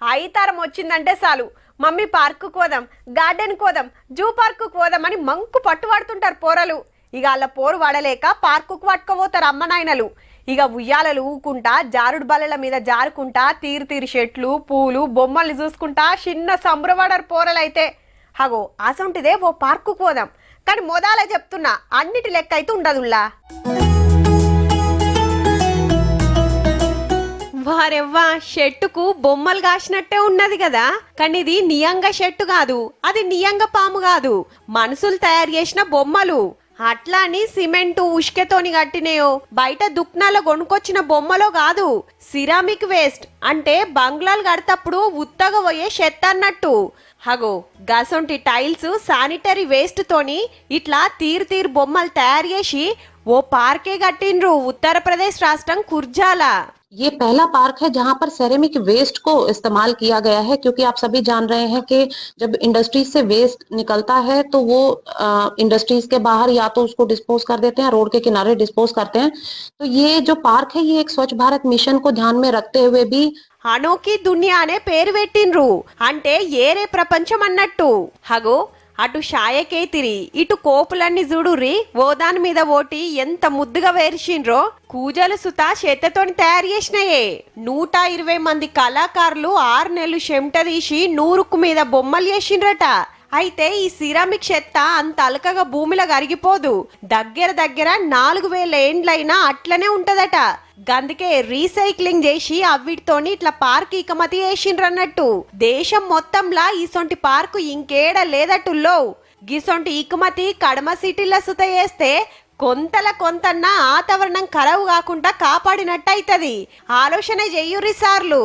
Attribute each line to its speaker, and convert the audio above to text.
Speaker 1: హైతారం వచ్చిందంటే చాలు mummy park కోదాం, గార్డెన్ కోదాం, జూ పార్కు కోదాం అని మంకు పట్టుబడుతుంటారు పోరలు. ఇక వాళ్ళ పోరు పడలేక పార్కుకు పట్టుకుపోతారు అమ్మ నాయనలు. ఇక ఉయ్యాలలు ఊకుంటా, జారుడు బల్లల మీద జారుకుంటా, తీరు తీరు చెట్లు పూలు బొమ్మల్ని చూసుకుంటా చిన్న సంబరపడరు పోరలైతే. హగో అసంటిదే ఓ పార్కు పోదాం, కానీ మొదలే చెప్తున్నా అన్నిటి లెక్క అయితే ఉండదుల్లా. వారెవ్వా, చెట్టుకు బొమ్మలు కాసినట్టే ఉన్నది కదా, కానీ ఇది నియంగ చెట్టు కాదు, అది నియంగ పాము కాదు, మనుషులు తయారు చేసిన బొమ్మలు. అట్లా అని సిమెంటు ఉష్కెతోని కట్టినయో బయట దుక్నాలో కొనుకొచ్చిన బొమ్మలో కాదు. సిరామిక్ వేస్ట్ అంటే బంగ్లాలు కడతప్పుడు ఉత్తగా పోయే చెత్త అన్నట్టు. హగో గసొంటి టైల్స్ శానిటరీ వేస్ట్ తోని ఇట్లా తీరు తీరు బొమ్మలు తయారు చేసి ఓ పార్కే కట్టిండ్రు ఉత్తరప్రదేశ్ రాష్ట్రం కుర్జాల.
Speaker 2: ये पहला पार्क है जहां पर सेरेमिक वेस्ट को इस्तेमाल किया गया है, क्योंकि आप सभी जान रहे हैं कि जब इंडस्ट्रीज से वेस्ट निकलता है तो वो इंडस्ट्रीज के बाहर या तो उसको डिस्पोज कर देते हैं, रोड के किनारे डिस्पोज करते हैं. तो ये जो पार्क है ये एक स्वच्छ भारत मिशन को ध्यान में रखते हुए भी
Speaker 1: అనోకి దునియా అనే పేరు పెట్టిండ్రు, అంటే ఏరే ప్రపంచం అన్నట్టు. హగో అటు షాయకేతిరి ఇటు కోపులన్నీ చూడుర్రి, ఓదాని మీద ఓటి ఎంత ముద్దుగా వేర్చిండ్రో. కూజలు సుత చేతతోని తయారు చేసినాయే. 120 మంది కళాకారులు 6 నెలలు చెమట తీసి 100కు మీద బొమ్మలు చేసిండ్రట. అయితే ఈ సిరామిక్ చెత్త అంత అలకగా భూమిలో కరిగిపోదు, దగ్గర దగ్గర 4000 ఏండ్లైనా అట్లనే ఉంటదట. గందుకే రీసైక్లింగ్ చేసి అవిటితోని ఇట్లా పార్క్ ఇకమతి చేసిండ్రన్నట్టు. దేశం మొత్తంలా ఈసొంటి పార్కు ఇంకేడ లేదట్టుల్లో. గిసొంటి ఇకమతి కడమ సిటీల సుత చేస్తే కొంతన్నా వాతావరణం ఖరాబు కాకుండా కాపాడినట్టు అవుతుంది. ఆలోచన చెయ్యురి సార్లు.